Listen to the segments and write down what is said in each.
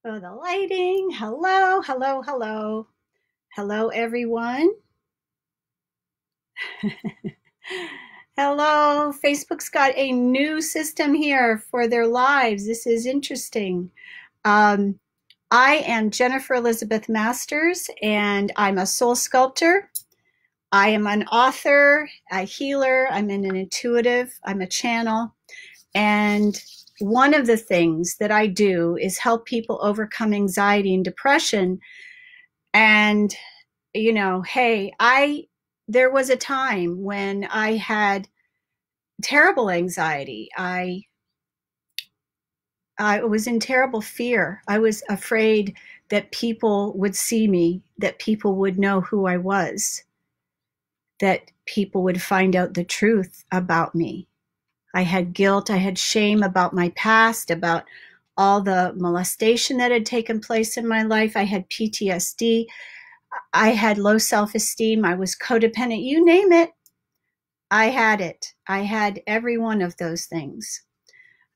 For the lighting. Hello, hello, hello. Hello, everyone. Hello. Facebook's got a new system here for their lives. This is interesting. Um, I am Jennifer Elizabeth Masters, and I'm a soul sculptor. I am an author, a healer. I'm an intuitive. I'm a channel. And one of the things that I do is help people overcome anxiety and depression. And, hey, there was a time when I had terrible anxiety. I was in terrible fear. I was afraid that people would see me, that people would know who I was, that people would find out the truth about me. I had guilt, I had shame about my past, about all the molestation that had taken place in my life. I had PTSD. I had low self-esteem. I was codependent. You name it, I had it. I had every one of those things.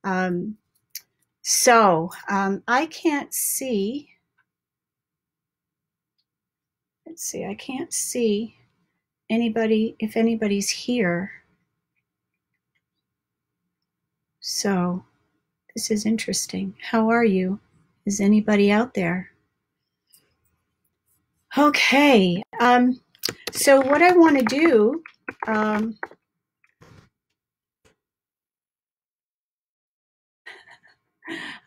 I can't see. Let's see. I can't see anybody, if anybody's here. So this is interesting. How are you? Is anybody out there? Okay. So what I want to do,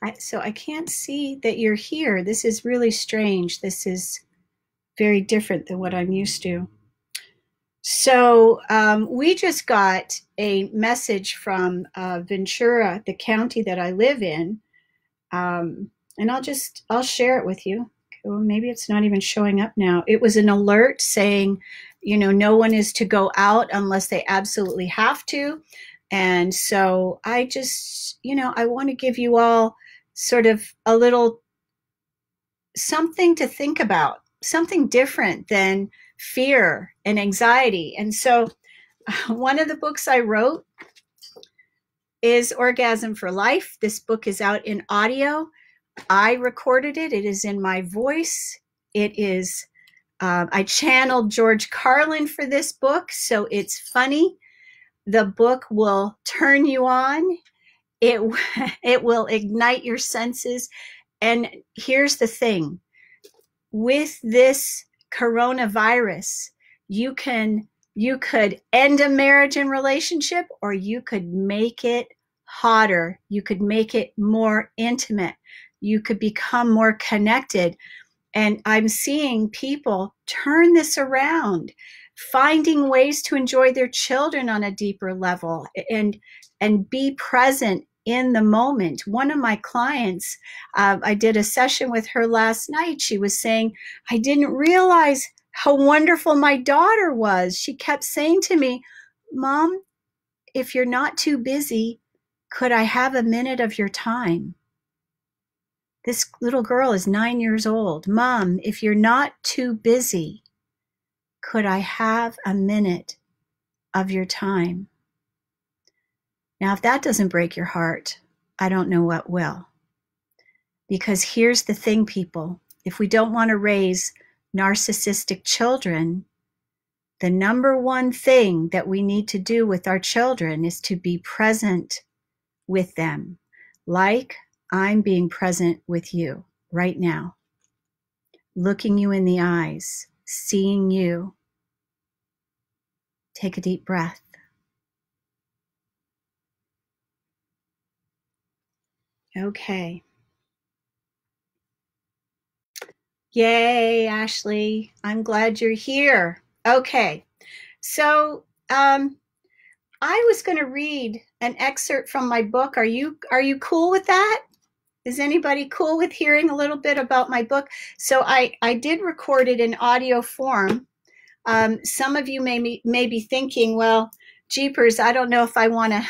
I can't see that you're here. This is really strange. This is very different than what I'm used to. So we just got a message from Ventura, the county that I live in, and I'll share it with you. Well, maybe it's not even showing up now. It was an alert saying, no one is to go out unless they absolutely have to. And so I just, I want to give you all sort of a little something to think about, something different than fear and anxiety. And so one of the books I wrote is Orgasm for Life. This book is out in audio. I recorded it. It is in my voice. It is, I channeled George Carlin for this book, so it's funny. The book will turn you on. It will ignite your senses. And here's the thing. With this coronavirus, you could end a marriage and relationship, or you could make it hotter. You could make it more intimate. You could become more connected. And I'm seeing people turn this around, finding ways to enjoy their children on a deeper level and be present in the moment. One of my clients, I did a session with her last night. She was saying, I didn't realize how wonderful my daughter was. She kept saying to me, Mom, if you're not too busy, could I have a minute of your time? This little girl is 9 years old. Mom, if you're not too busy, could I have a minute of your time? Now, if that doesn't break your heart, I don't know what will. Because here's the thing, people. If we don't want to raise narcissistic children, the number one thing that we need to do with our children is to be present with them, like I'm being present with you right now, looking you in the eyes, seeing you. Take a deep breath. Okay. Yay, Ashley. I'm glad you're here. Okay. So I was going to read an excerpt from my book. Are you cool with that? Is anybody cool with hearing a little bit about my book? So I did record it in audio form. Some of you may be thinking, well, jeepers, I don't know if I want to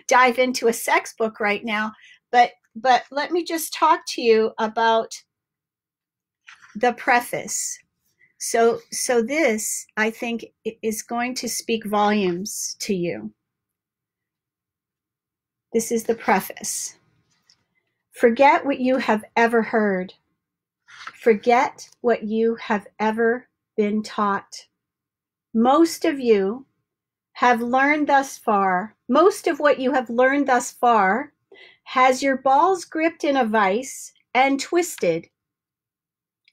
dive into a sex book right now, but let me just talk to you about the preface. So this, I think, is going to speak volumes to you. This is the preface. Forget what you have ever heard. Forget what you have ever been taught. Most of you have learned thus far, most of what you have learned thus far has your balls gripped in a vice and twisted.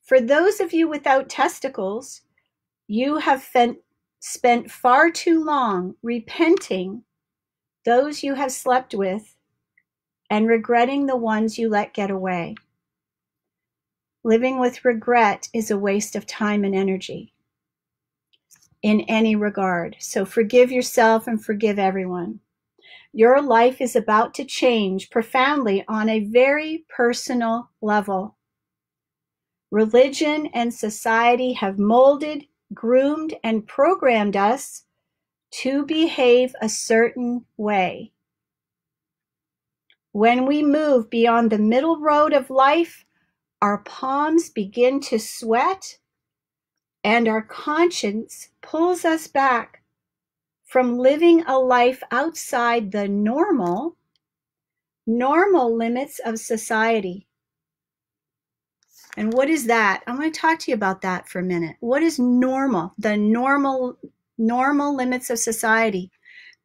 For those of you without testicles, you have spent far too long repenting those you have slept with and regretting the ones you let get away. Living with regret is a waste of time and energy in any regard. So forgive yourself and forgive everyone. Your life is about to change profoundly on a very personal level. Religion and society have molded, groomed, and programmed us to behave a certain way. When we move beyond the middle road of life, our palms begin to sweat and our conscience pulls us back from living a life outside the normal limits of society. And what is that? I'm going to talk to you about that for a minute. What is normal? The normal limits of society.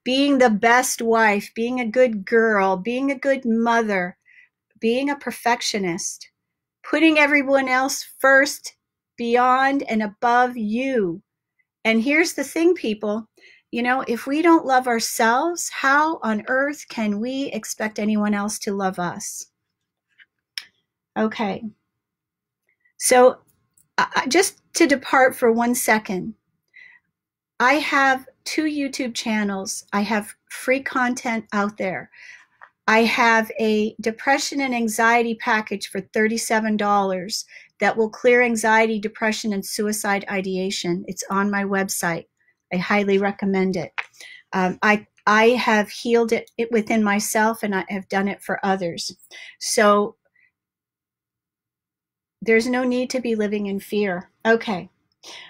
Being the best wife, being a good girl, being a good mother, being a perfectionist, putting everyone else first, beyond and above you. And here's the thing, people, if we don't love ourselves, how on earth can we expect anyone else to love us? Okay. So just to depart for 1 second, I have 2 YouTube channels. I have free content out there. I have a depression and anxiety package for $37 that will clear anxiety, depression, and suicide ideation. It's on my website. I highly recommend it. I have healed it within myself, and I have done it for others. So there's no need to be living in fear. Okay.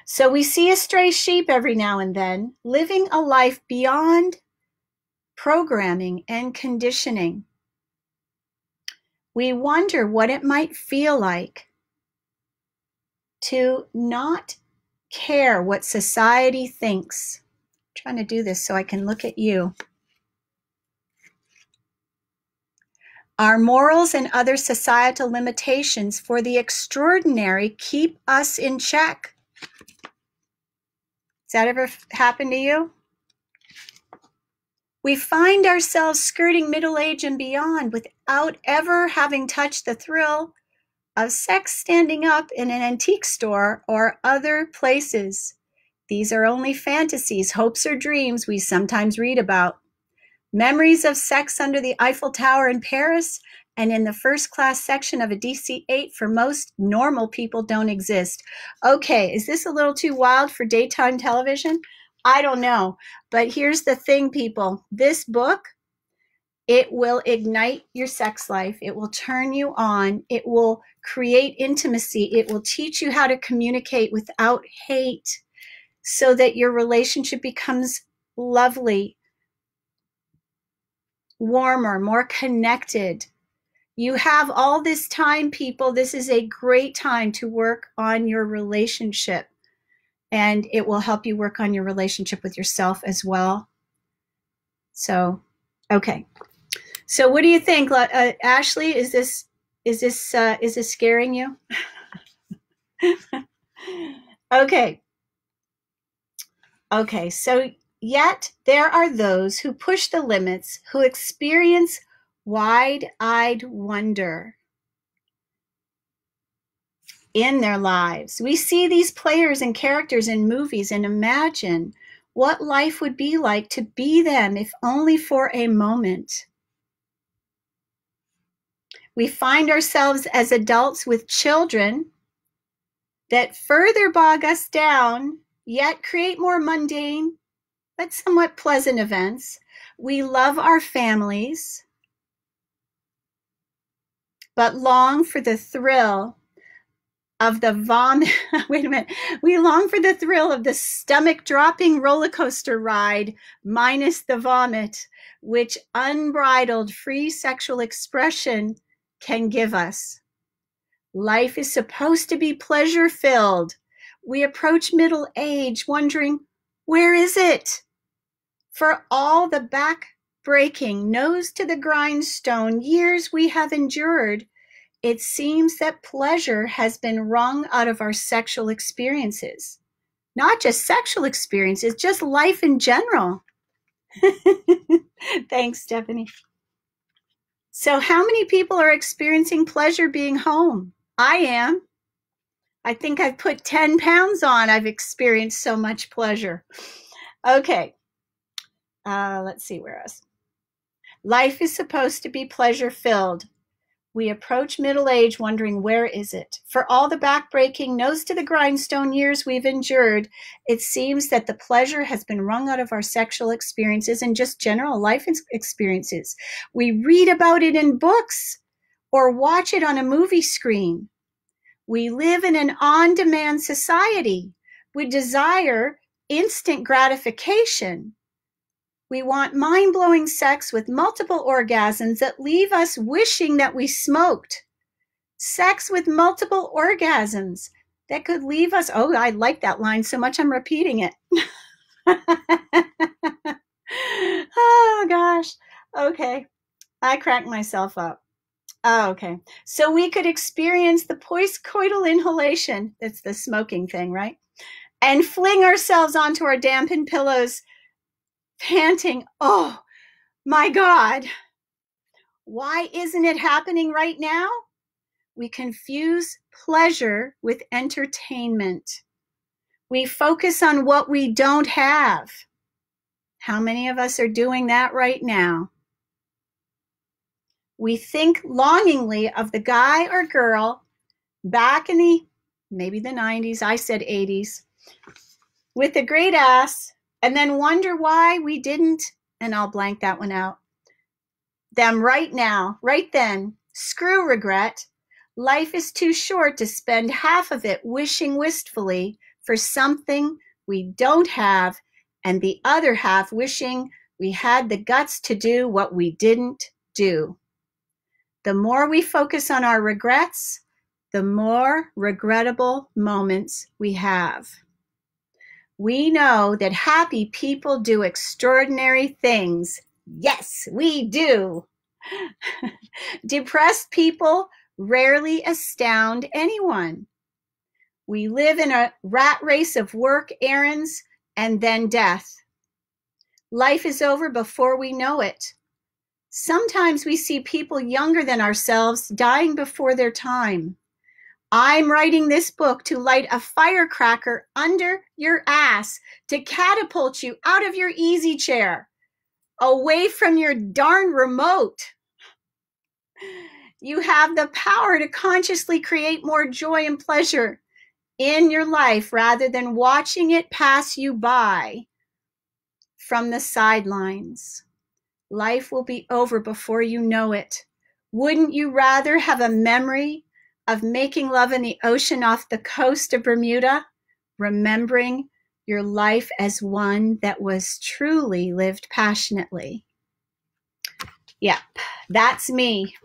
So we see a stray sheep every now and then, living a life beyond programming and conditioning. We wonder what it might feel like to not care what society thinks. I'm trying to do this so I can look at you. Our morals and other societal limitations for the extraordinary keep us in check. Has that ever happened to you? We find ourselves skirting middle age and beyond without ever having touched the thrill of sex standing up in an antique store or other places. These are only fantasies, hopes, or dreams we sometimes read about. Memories of sex under the Eiffel Tower in Paris and in the first-class section of a DC-8 for most normal people don't exist. Okay, is this a little too wild for daytime television? I don't know. But here's the thing, people. This book, it will ignite your sex life. It will turn you on. It will create intimacy. It will teach you how to communicate without hate so that your relationship becomes lovely, warmer, more connected. You have all this time, people. This is a great time to work on your relationship. And it will help you work on your relationship with yourself as well. So, okay. So, what do you think, Ashley? Is this scaring you? Okay. Okay. So, yet there are those who push the limits, who experience wide-eyed wonder in their lives. We see these players and characters in movies and imagine what life would be like to be them, if only for a moment. We find ourselves as adults with children that further bog us down, yet create more mundane but somewhat pleasant events. We love our families, but long for the thrill of the vomit. Wait a minute. We long for the thrill of the stomach-dropping roller coaster ride minus the vomit, which unbridled free sexual expression can give us. Life is supposed to be pleasure-filled. We approach middle age wondering, where is it? For all the back-breaking, nose-to-the-grindstone years we have endured, it seems that pleasure has been wrung out of our sexual experiences. Not just sexual experiences, just life in general. Thanks, Stephanie. So how many people are experiencing pleasure being home? I am. I think I've put 10 pounds on. I've experienced so much pleasure. Okay. Let's see where else. Life is supposed to be pleasure-filled. We approach middle age wondering, where is it? For all the back-breaking, nose-to-the-grindstone years we've endured, it seems that the pleasure has been wrung out of our sexual experiences and just general life experiences. We read about it in books or watch it on a movie screen. We live in an on-demand society. We desire instant gratification. We want mind-blowing sex with multiple orgasms that leave us wishing that we smoked. Sex with multiple orgasms that could leave us, oh, I like that line so much I'm repeating it. Oh, gosh. Okay. I cracked myself up. Oh, okay. So we could experience the postcoital inhalation, that's the smoking thing, right? And fling ourselves onto our dampened pillows, panting, oh my God, why isn't it happening right now? We confuse pleasure with entertainment. We focus on what we don't have. How many of us are doing that right now? We think longingly of the guy or girl back in maybe the 90s, I said 80s, with a great ass, and then wonder why we didn't, and I'll blank that one out, them right now, right then. Screw regret. Life is too short to spend half of it wishing wistfully for something we don't have, and the other half wishing we had the guts to do what we didn't do. The more we focus on our regrets, the more regrettable moments we have. We know that happy people do extraordinary things. Yes, we do. Depressed people rarely astound anyone. We live in a rat race of work, errands, and then death. Life is over before we know it. Sometimes we see people younger than ourselves dying before their time. I'm writing this book to light a firecracker under your ass, to catapult you out of your easy chair, away from your darn remote. You have the power to consciously create more joy and pleasure in your life rather than watching it pass you by from the sidelines. Life will be over before you know it. Wouldn't you rather have a memory of making love in the ocean off the coast of Bermuda, remembering your life as one that was truly lived passionately? Yep, that's me.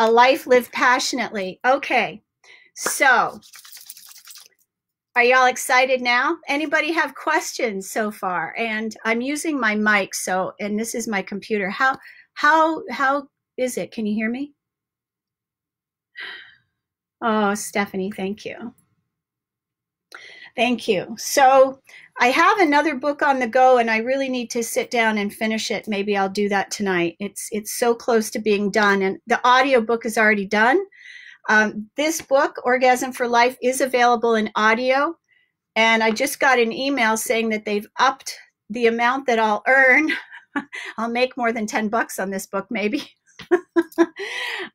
A life lived passionately. Okay, so are y'all excited now? Anybody have questions so far? And I'm using my mic, so, and this is my computer. How is it? Can you hear me? Oh, Stephanie, thank you. Thank you. So I have another book on the go, and I really need to sit down and finish it. Maybe I'll do that tonight. It's so close to being done, and the audio book is already done. This book, Orgasm for Life, is available in audio, and I just got an email saying that they've upped the amount that I'll earn. I'll make more than $10 on this book, maybe.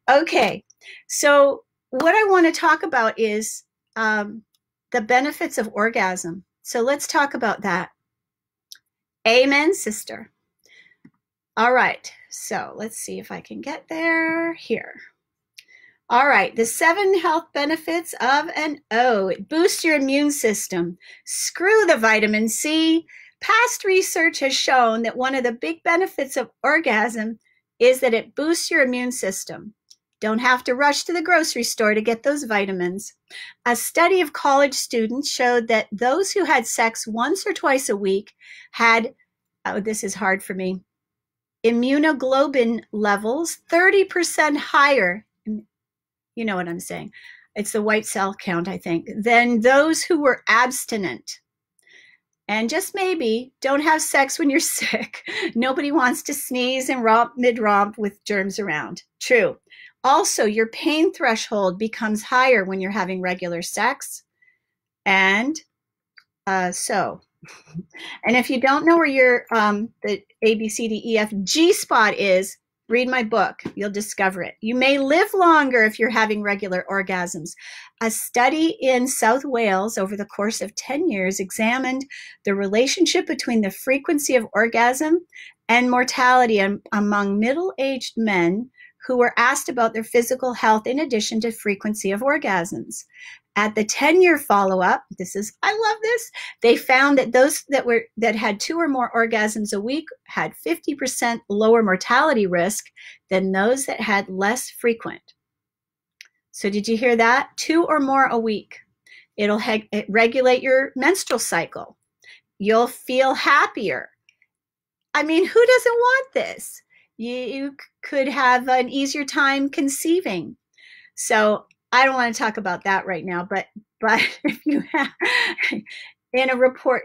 Okay, so what I want to talk about is the benefits of orgasm. So let's talk about that. Amen, sister. All right, so let's see if I can get there here. All right, the 7 health benefits of an O. It boosts your immune system. Screw the vitamin C. Past research has shown that one of the big benefits of orgasm is that it boosts your immune system. Don't have to rush to the grocery store to get those vitamins. A study of college students showed that those who had sex once or twice a week had, oh, this is hard for me, immunoglobulin levels 30% higher. You know what I'm saying. It's the white cell count, I think, than those who were abstinent. And just maybe don't have sex when you're sick. Nobody wants to sneeze and romp mid-romp with germs around. True. Also, your pain threshold becomes higher when you're having regular sex. And and if you don't know where your the A, B, C, D, E, F, G spot is, read my book. You'll discover it. You may live longer if you're having regular orgasms. A study in South Wales over the course of 10 years examined the relationship between the frequency of orgasm and mortality among middle-aged men who were asked about their physical health in addition to frequency of orgasms. At the 10-year follow-up, I love this, they found that those that had 2 or more orgasms a week had 50% lower mortality risk than those that had less frequent. So did you hear that? 2 or more a week. It'll regulate your menstrual cycle. You'll feel happier. I mean, who doesn't want this? You could have an easier time conceiving. So I don't want to talk about that right now, but if you have in a report,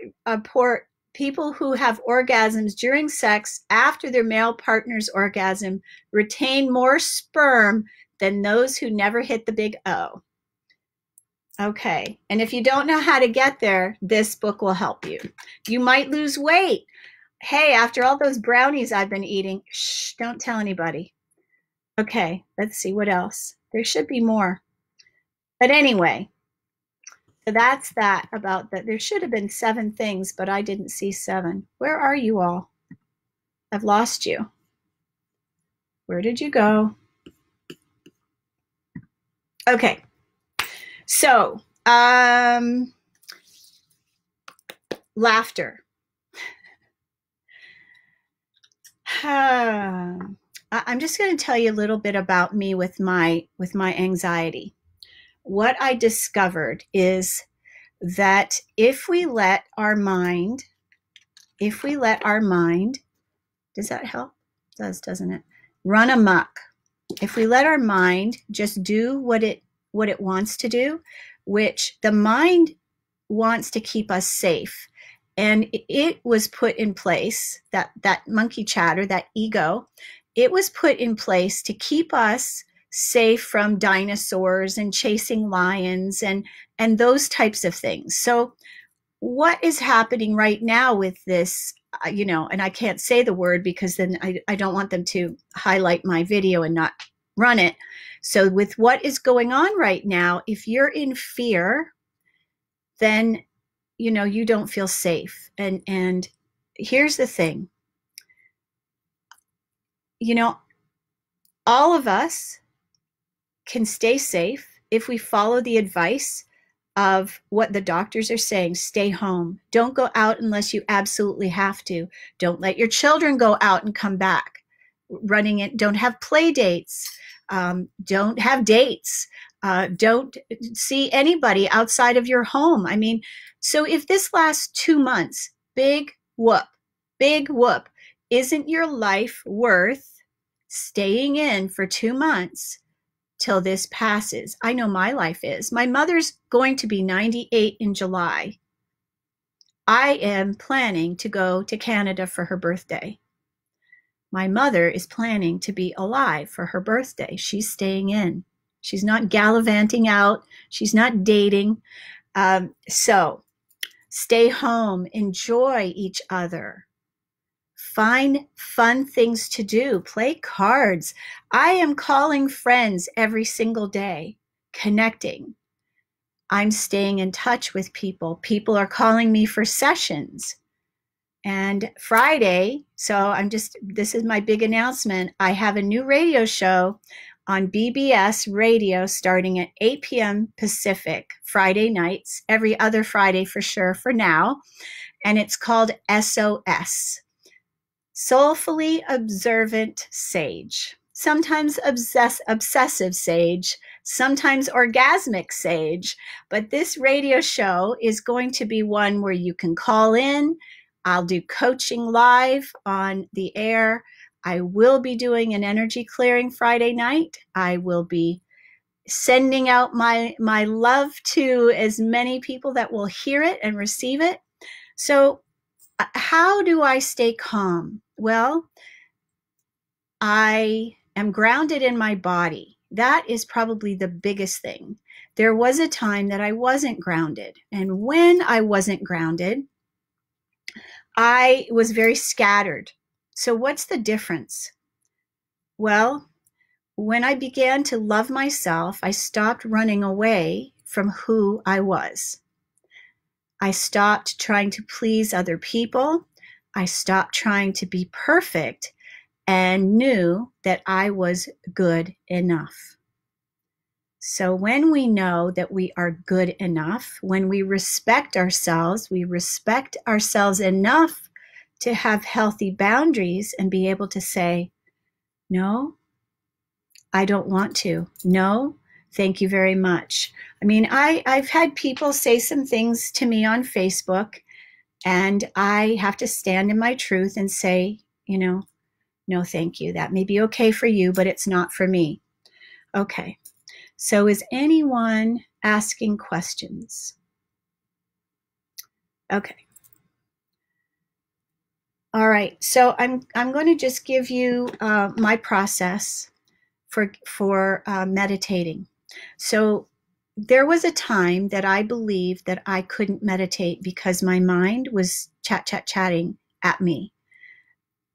people who have orgasms during sex after their male partner's orgasm retain more sperm than those who never hit the big O. Okay, and if you don't know how to get there, this book will help you. You might lose weight. Hey, after all those brownies I've been eating, shh, don't tell anybody. Okay, let's see what else. There should be more. But anyway, so that's that about that. There should have been 7 things, but I didn't see 7. Where are you all? I've lost you. Where did you go? Okay. So, laughter. I'm just going to tell you a little bit about me with my anxiety. What I discovered is that if we let our mind, does that help? It does, doesn't it? Run amok. If we let our mind just do what it wants to do, which the mind wants to keep us safe. And it was put in place, that monkey chatter, that ego, it was put in place to keep us safe from dinosaurs and chasing lions and those types of things. So what is happening right now with this, and I can't say the word because then I don't want them to highlight my video and not run it. So with what is going on right now, if you're in fear, then you don't feel safe. And here's the thing, all of us can stay safe if we follow the advice of what the doctors are saying. Stay home. Don't go out unless you absolutely have to. Don't let your children go out and come back running it. Don't have play dates. Don't have dates. Don't see anybody outside of your home. I mean, so if this lasts 2 months, big whoop, isn't your life worth staying in for 2 months till this passes? I know my life is. My mother's going to be 98 in July. I am planning to go to Canada for her birthday. My mother is planning to be alive for her birthday. She's staying in. She's not gallivanting out. She's not dating. So stay home, enjoy each other. Find fun things to do. Play cards. I am calling friends every single day, connecting. I'm staying in touch with people. People are calling me for sessions. And Friday, so this is my big announcement. I have a new radio show on BBS radio starting at 8 p.m. Pacific, Friday nights, every other Friday for sure for now. And it's called SOS. Soulfully Observant Sage. sometimes obsessive sage, sometimes orgasmic sage. But this radio show is going to be one where you can call in. I'll do coaching live on the air. I will be doing an energy clearing Friday night. I will be sending out my love to as many people that will hear it and receive it. So how do I stay calm? Well, I am grounded in my body. That is probably the biggest thing. There was a time that I wasn't grounded. And when I wasn't grounded, I was very scattered. So what's the difference? Well, when I began to love myself, I stopped running away from who I was. I stopped trying to please other people. I stopped trying to be perfect and knew that I was good enough. So when we know that we are good enough, when we respect ourselves enough to have healthy boundaries and be able to say, no, I don't want to. No, thank you very much. I mean, I've had people say some things to me on Facebook, and I have to stand in my truth and say, no, thank you. That may be okay for you, but it's not for me. Okay. So is anyone asking questions? Okay. All right. So I'm going to just give you my process for meditating. So there was a time that I believed that I couldn't meditate because my mind was chatting at me.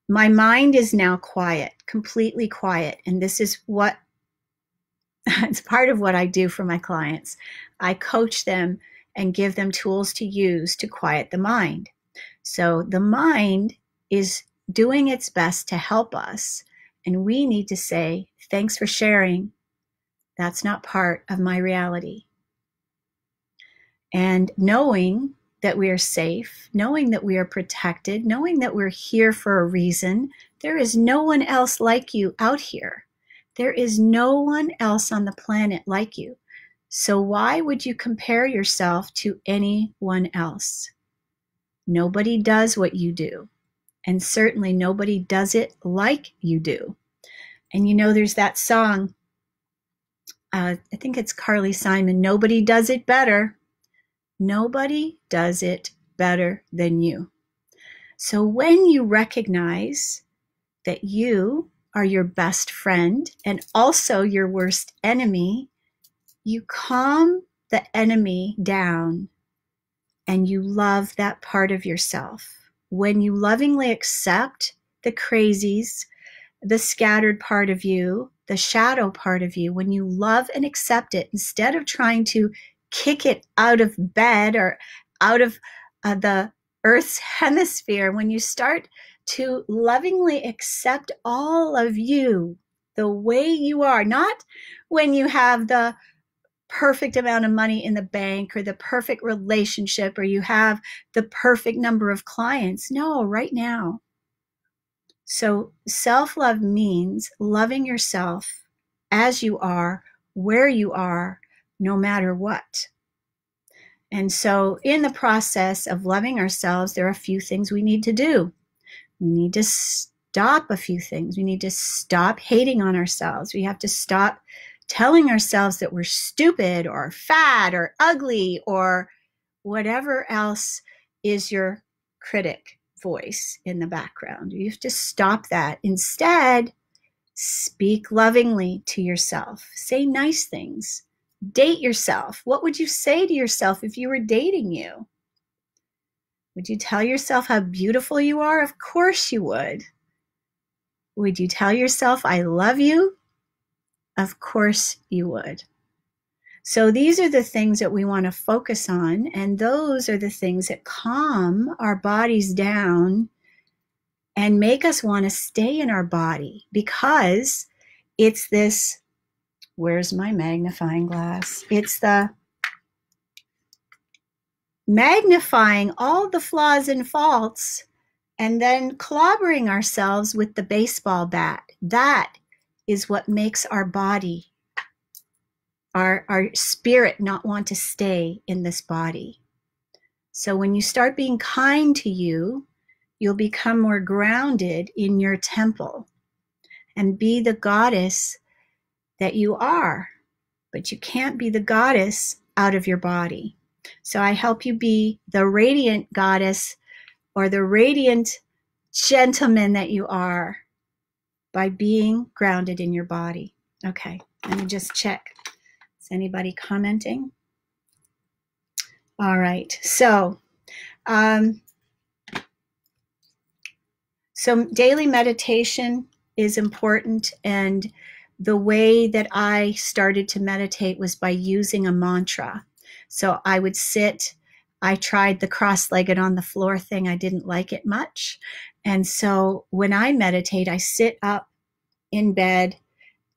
My mind is now quiet, completely quiet. And this is what, it's part of what I do for my clients. I coach them and give them tools to use to quiet the mind. So the mind is doing its best to help us. And we need to say, thanks for sharing. That's not part of my reality. And knowing that we are safe, knowing that we are protected, knowing that we're here for a reason. There is no one else like you out here. There is no one else on the planet like you. So why would you compare yourself to anyone else? Nobody does what you do. And certainly nobody does it like you do. And there's that song, I think it's Carly Simon, nobody does it better. Nobody does it better than you. So when you recognize that you are your best friend and also your worst enemy, you calm the enemy down and you love that part of yourself. When you lovingly accept the crazies, the scattered part of you, the shadow part of you, when you love and accept it, instead of trying to kick it out of bed or out of the Earth's hemisphere, when you start to lovingly accept all of you the way you are, not when you have the perfect amount of money in the bank or the perfect relationship or you have the perfect number of clients. No, right now. So self-love means loving yourself as you are, where you are, no matter what. And so in the process of loving ourselves, there are a few things we need to do. We need to stop a few things. We need to stop hating on ourselves. We have to stop telling ourselves that we're stupid or fat or ugly or whatever else is your critic voice in the background. You have to stop that. Instead, speak lovingly to yourself. Say nice things. Date yourself. What would you say to yourself if you were dating you? Would you tell yourself how beautiful you are? Of course you would. Would you tell yourself, I love you? Of course you would. So these are the things that we want to focus on, and those are the things that calm our bodies down and make us want to stay in our body, because it's this, where's my magnifying glass? It's the magnifying all the flaws and faults and then clobbering ourselves with the baseball bat. That is what makes our body, our spirit not want to stay in this body. So when you start being kind to you, you'll become more grounded in your temple and be the goddess that you are. But you can't be the goddess out of your body. So I help you be the radiant goddess or the radiant gentleman that you are by being grounded in your body. Okay, let me just check. Is anybody commenting? All right, so daily meditation is important, and the way that I started to meditate was by using a mantra. So I would sit, I tried the cross-legged on the floor thing. I didn't like it much. And so when I meditate, I sit up in bed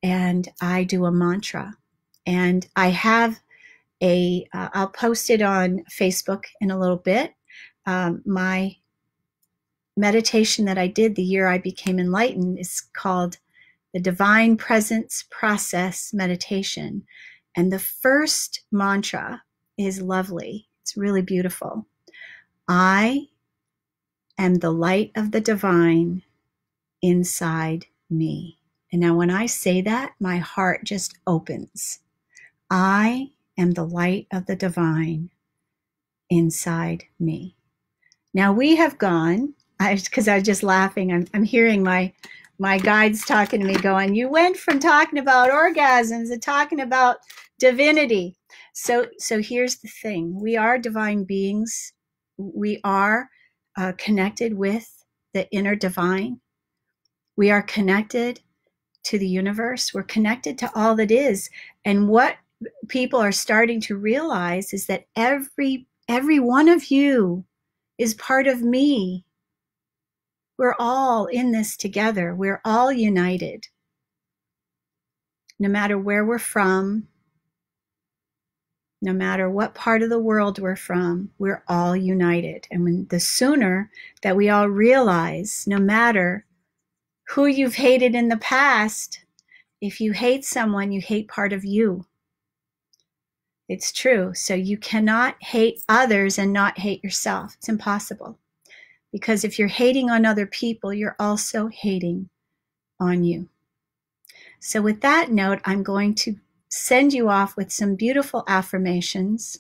and I do a mantra. And I have I'll post it on Facebook in a little bit. My meditation that I did the year I became enlightened is called the Divine Presence Process Meditation. And the first mantra is lovely. It's really beautiful. I am the light of the divine inside me. And now when I say that, my heart just opens. I am the light of the divine inside me. Now we have gone, because I was just laughing, I'm hearing my guides talking to me going, you went from talking about orgasms to talking about divinity. So here's the thing. We are divine beings. We are connected with the inner divine. We are connected to the universe. We're connected to all that is. And what people are starting to realize is that every one of you is part of me. We're all in this together. We're all united. No matter where we're from, no matter what part of the world we're from, we're all united. And the sooner that we all realize, no matter who you've hated in the past, if you hate someone, you hate part of you. It's true. So you cannot hate others and not hate yourself. It's impossible. Because if you're hating on other people, you're also hating on you. So with that note, I'm going to send you off with some beautiful affirmations.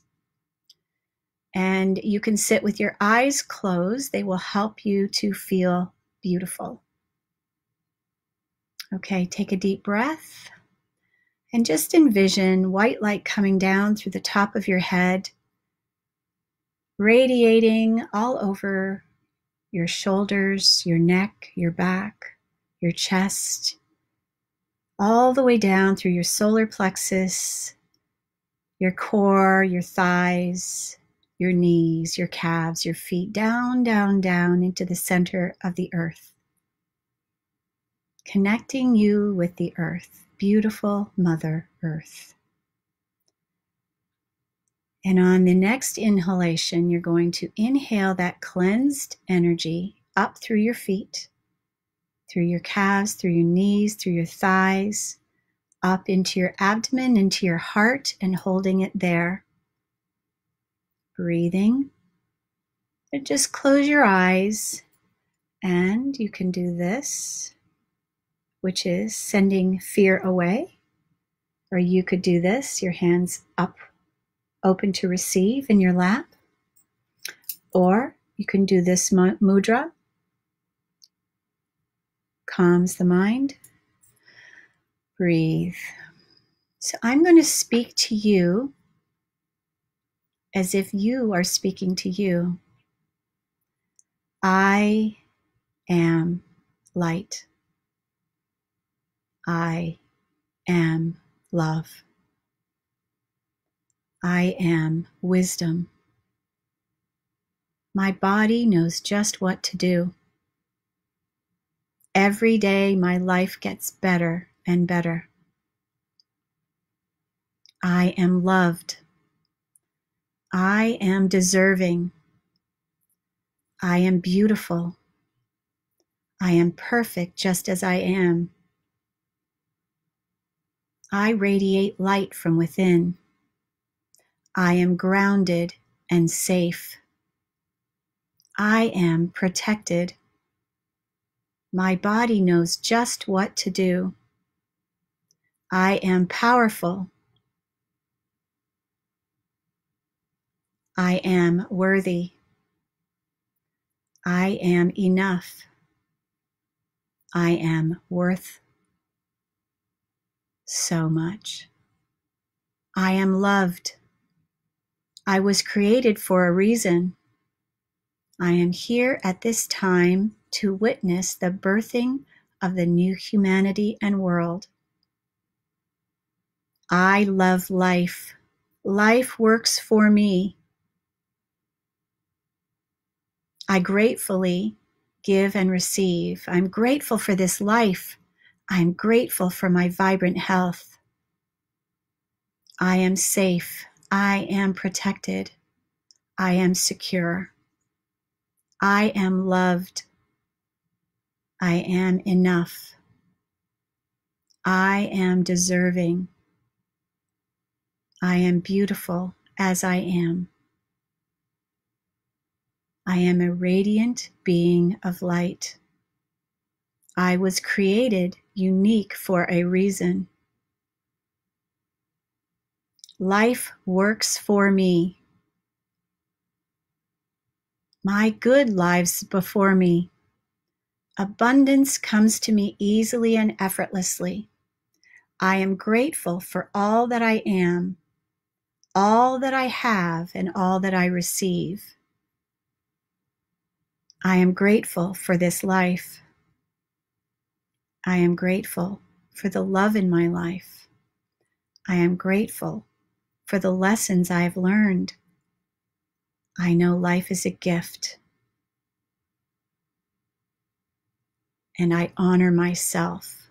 And you can sit with your eyes closed. They will help you to feel beautiful. Okay, take a deep breath. And just envision white light coming down through the top of your head, radiating all over your shoulders, your neck, your back, your chest, all the way down through your solar plexus, your core, your thighs, your knees, your calves, your feet, down, down, down into the center of the earth. Connecting you with the earth, beautiful Mother Earth. And on the next inhalation, you're going to inhale that cleansed energy up through your feet, through your calves, through your knees, through your thighs, up into your abdomen, into your heart, and holding it there. Breathing. And just close your eyes, and you can do this, which is sending fear away. Or you could do this, your hands up, open to receive in your lap. Or you can do this mudra. Calms the mind. Breathe. So I'm going to speak to you as if you are speaking to you. I am light. I am love. I am wisdom. My body knows just what to do. Every day my life gets better and better. I am loved. I am deserving. I am beautiful. I am perfect just as I am. I radiate light from within. I am grounded and safe. I am protected. My body knows just what to do. I am powerful. I am worthy. I am enough. I am worth so much. I am loved. I was created for a reason. I am here at this time to witness the birthing of the new humanity and world. I love life. Life works for me. I gratefully give and receive. I'm grateful for this life. I'm grateful for my vibrant health. I am safe. I am protected. I am secure. I am loved. I am enough. I am deserving. I am beautiful as I am. I am a radiant being of light. I was created unique for a reason. Life works for me. My good lies before me. Abundance comes to me easily and effortlessly. I am grateful for all that I am, all that I have, and all that I receive. I am grateful for this life. I am grateful for the love in my life. I am grateful for the lessons I have learned. I know life is a gift, and I honor myself.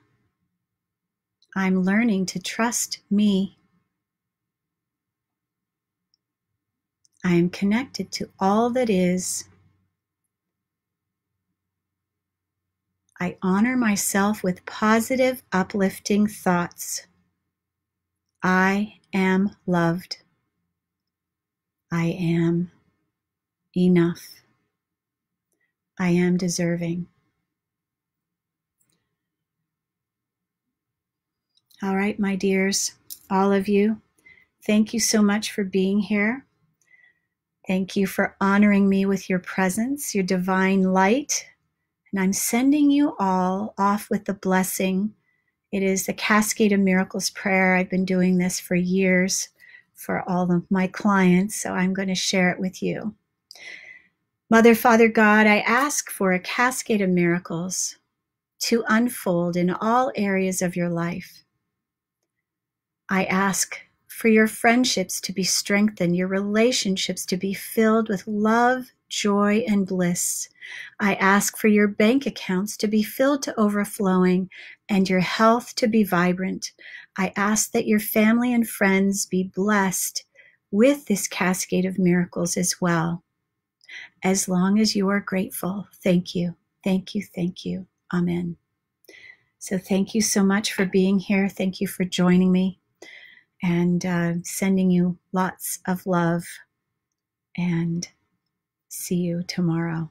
I'm learning to trust me. I am connected to all that is. I honor myself with positive, uplifting thoughts. I am loved. I am enough. I am deserving. All right, my dears, all of you, thank you so much for being here. Thank you for honoring me with your presence, your divine light. And I'm sending you all off with the blessing. It is the Cascade of Miracles prayer. I've been doing this for years for all of my clients, so I'm going to share it with you. Mother, Father, God, I ask for a cascade of miracles to unfold in all areas of your life. I ask for your friendships to be strengthened, your relationships to be filled with love, joy, and bliss. I ask for your bank accounts to be filled to overflowing and your health to be vibrant. I ask that your family and friends be blessed with this cascade of miracles as well. As long as you are grateful, thank you, thank you, thank you. Amen. So thank you so much for being here. Thank you for joining me, and sending you lots of love, and see you tomorrow.